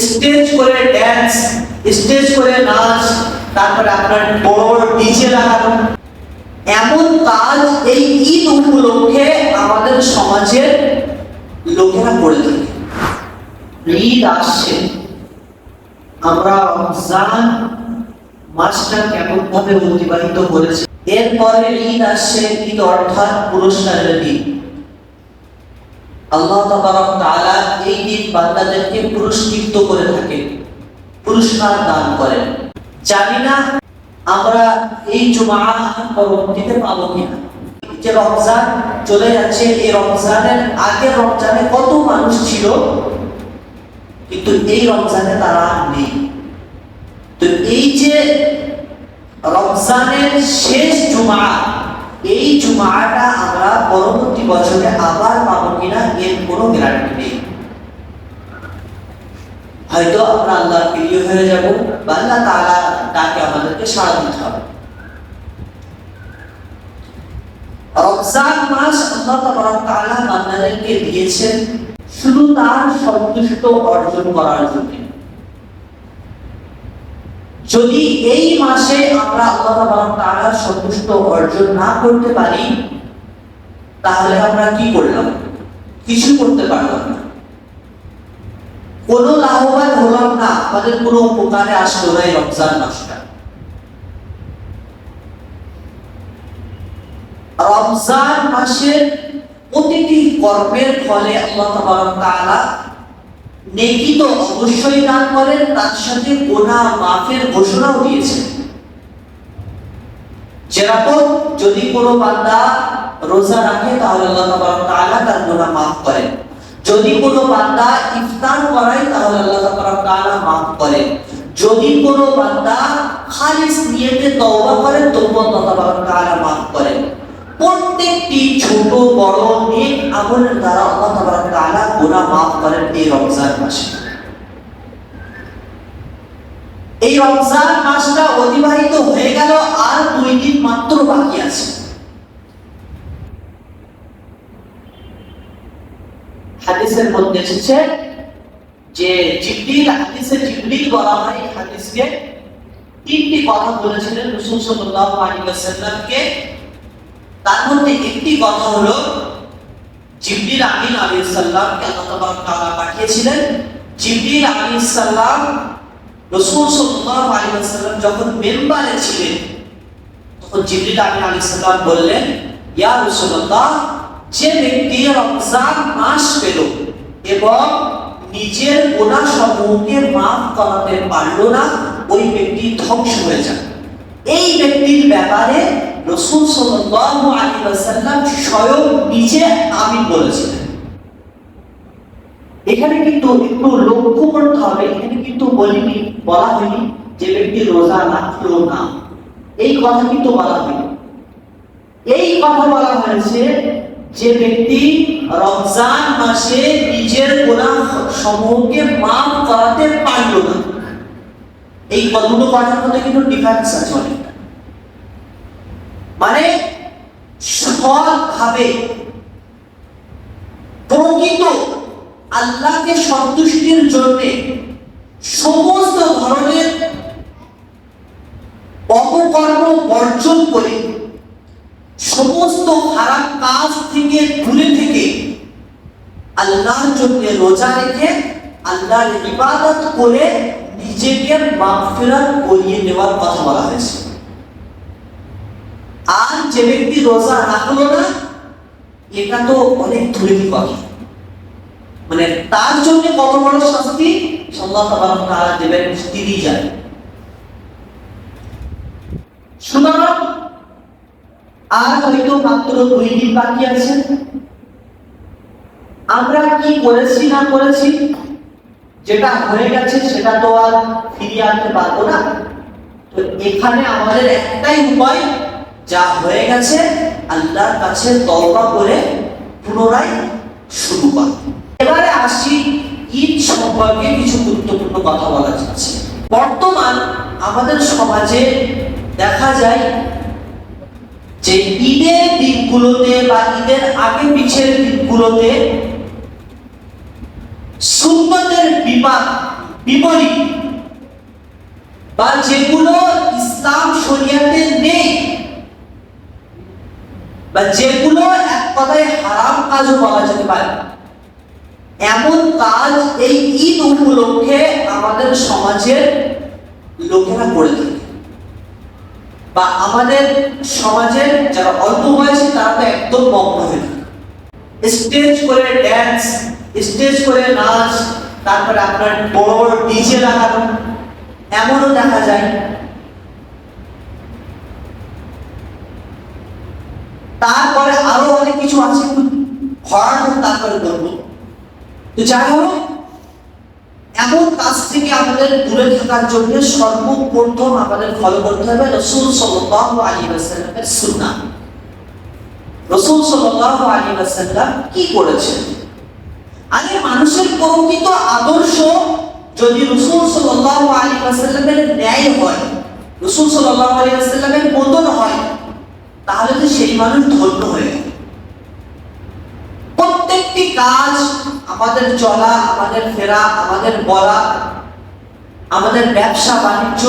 Stage করে dance, stage করে নাচ, তারপরে আপনার বড় ডিজে লাগানো, এমন কাজ এই ঈদ উপলক্ষে আমাদের সমাজের লোকেরা করে থাকে। ঈদ আসছে, আমরা রমজান মাসটা কেমন ভাবে অতিবাহিত করেছি। এরপরে ঈদ আসছে, ঈদ অর্থাৎ পুরস্কারের দিন। আল্লাহ তাবারক তাআলা এই দিন বান্দাদেরকে পুরস্কৃত করে থাকেন, পুরস্কার দান করেন। জানি না আমরা এই জুমআ পরবর্তীতে পাবো কিনা। যে রমজান চলে যাচ্ছে, এই রমজানের আগের রমজানে কত মানুষ ছিল, কিন্তু এই রমজানে তারা নেই। তো এই যে রমজানের শেষ জুমআ, এই জুমআটা আমরা পরবর্তী বছরে আবার পাবো কিনা এর কোনো গ্যারান্টি নেই। হয়তো আমরা আল্লাহর প্রিয় হয়ে যাব, বা আল্লাহ তাআলা ডাকে আমাদেরকে সাড়া দিতে হবে। রমজান মাস আল্লাহ তাআলা বান্দাদেরকে দিয়েছেন শুধু তার সন্তুষ্ট অর্জন করার জন্য। যদি এই মাসে আমরা আল্লাহ তাআলার সন্তুষ্ট অর্জন না করতে পারি, তাহলে আমরা কি করলাম? কিছু করতে পারলাম না, কোনো লাভবান হলাম না, আমাদের কোনো উপকারে আসলো না এই রমজান মাসটা। রমজান মাসের প্রতিটি কর্মের ফলে আল্লাহ তাআলা নেকি তো অবশ্যই দান করেন, তার সাথে গুনাহ মাফের ঘোষণাও দিয়েছেন। যেরকম যদি কোনো বান্দা রোজা রাখে তাহলে আল্লাহ তাআলা তার গুনাহ মাফ করেন, যদি কোনো বান্দা ইফতার করায় তাহলে আল্লাহ তাআলা মাফ করেন, যদি কোনো বান্দা খালিস নিয়তে তওবা করে তবু আল্লাহ তাআলা মাফ করেন। প্রত্যেকটি ছোট বড় নেক আমলের দ্বারা আল্লাহ তাআলা গুনাহ মাফ করেন এই রমজান মাসে। এই রমজান মাসটা অতিবাহিত হয়ে গেল, আর 2 দিন মাত্র বাকি আছে। হাদিসের মধ্যে এসেছে যে জিবরিল বলা হয়, হাদিসকে 3টি কথা বলেছিলেন রাসূল সাল্লাল্লাহু আলাইহি ওয়াসাল্লামকে। তার মধ্যে একটি কথা হলো জিবরিল আমিন আলাইহিস সালামকে আল্লাহ তাআলা পাঠিয়েছিলেন। জিবরিল আলাইহিস সালাম রাসূল সাল্লাল্লাহু আলাইহি ওয়াসাল্লাম যখন মিম্বারে ছিলেন, তখন জিবরিল আমিন আলাইহিস সালাম বললেন, ইয়া রাসূলুল্লাহ, যে ব্যক্তি রমজান মাস পেল এবং নিজের গুনাহ সমূহকে মাফ করাতে পারল না, ওই ব্যক্তি ধ্বংস হয়ে যাবে। এই ব্যক্তির ব্যাপারে রাসূল সাল্লাল্লাহু আলাইহি ওয়াসাল্লাম স্বয়ং নিজে আমিন বলেছিলেন। এখানে কিন্তু একটু লক্ষ্য করতে হবে, এখানে কিন্তু বলা হয়নি যে ব্যক্তি রোজা রাখলো না, এই কথা কিন্তু বলা হয়নি। এই কথা বলা হয়েছে যে ব্যক্তি রমজান মাসে নিজের গুনাহ সমূহকে মাফ করাতে পারল না। এই দুটো কথার মধ্যে কিন্তু ডিফারেন্স আছে অনেকটা। মানে সৎভাবে প্রকৃত আল্লাহকে সন্তুষ্টির জন্য সমস্ত ধরনের অপকর্ম বর্জন করে, সমস্ত খারাপ কাজ থেকে দূরে থেকে আল্লাহর জন্য রোজা রেখে আল্লাহর ইবাদত করে নিজেকে মাগফিরাত করিয়ে নেওয়ার কথা বলা হয়েছে। আর যে ব্যক্তি রোজা রাখলো না, এটা তো অনেক দূরের কথা। মানে তার জন্য কত বড় শাস্তি আল্লাহ তাআলা দেবেন, তিনি জানেন। সুতরাং আর হয়তো মাত্র 2 দিন বাকি আছে। আমরা কি করেছি না করেছি, যেটা হয়ে গেছে সেটা তো আর ফিরিয়ে আনতে পারবো না। তো এখানে আমাদের একটাই উপায়, যা হয়ে গেছে আল্লাহর কাছে তওবা করে পুনরায় শুরু করা। এবারে আসি ঈদ সম্পর্কে কিছু গুরুত্বপূর্ণ কথা বলা যাচ্ছে। বর্তমান আমাদের সমাজে দেখা যায় যে ঈদের দিনগুলোতে বা ঈদের আগে পিছের দিনগুলোতে সুন্নতের বিবাদ বিপরীত বা যেগুলো ইসলাম শরিয়াতে নেই বা যেগুলো এক কথায় হারাম কাজও বলা যেতে পারে, এমন কাজ এই ঈদ উপলক্ষে আমাদের সমাজের লোকেরা করে থাকে। বা আমাদের সমাজের যারা অল্প বয়সী তারা তো একদম মগ্ন হয়ে থাকে। স্টেজ করে ড্যান্স, স্টেজ করে নাচ, তারপরে আপনার বড় বড় ডিজে লাগানো, এমনও দেখা যায়। তারপরে আরো অনেক কিছু আছে, ভয়ানক তারপরে বলবো। তো যাই হোক, এমন কাজ থেকে আমাদের দূরে থাকার জন্য সর্বপ্রথম আমাদের ফলো করতে হবে রাসূল সাল্লাল্লাহু আলাইহি ওয়াসাল্লামের সুন্নাহ। রাসূল সাল্লাল্লাহু আলাইহি ওয়াসাল্লাম কি করেছেন? আগে মানুষের প্রকৃত আদর্শ যদি রাসূল সাল্লাল্লাহু আলাইহি ওয়াসাল্লামের ন্যায় হয়, রাসূল সাল্লাল্লাহু আলাইহি ওয়াসাল্লামের মতন হয়, তাহলে তো সেই মানুষ ধন্য হয়ে গেল। প্রত্যেকটি কাজ, আমাদের চলা, আমাদের ফেরা, আমাদের বলা, আমাদের ব্যবসা বাণিজ্য,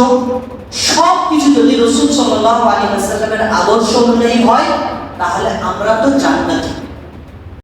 সবকিছু যদি রাসূল সাল্লাল্লাহু আলাইহি ওয়াসাল্লামের আদর্শ অনুযায়ী হয়, তাহলে আমরা তো জান্নাতি।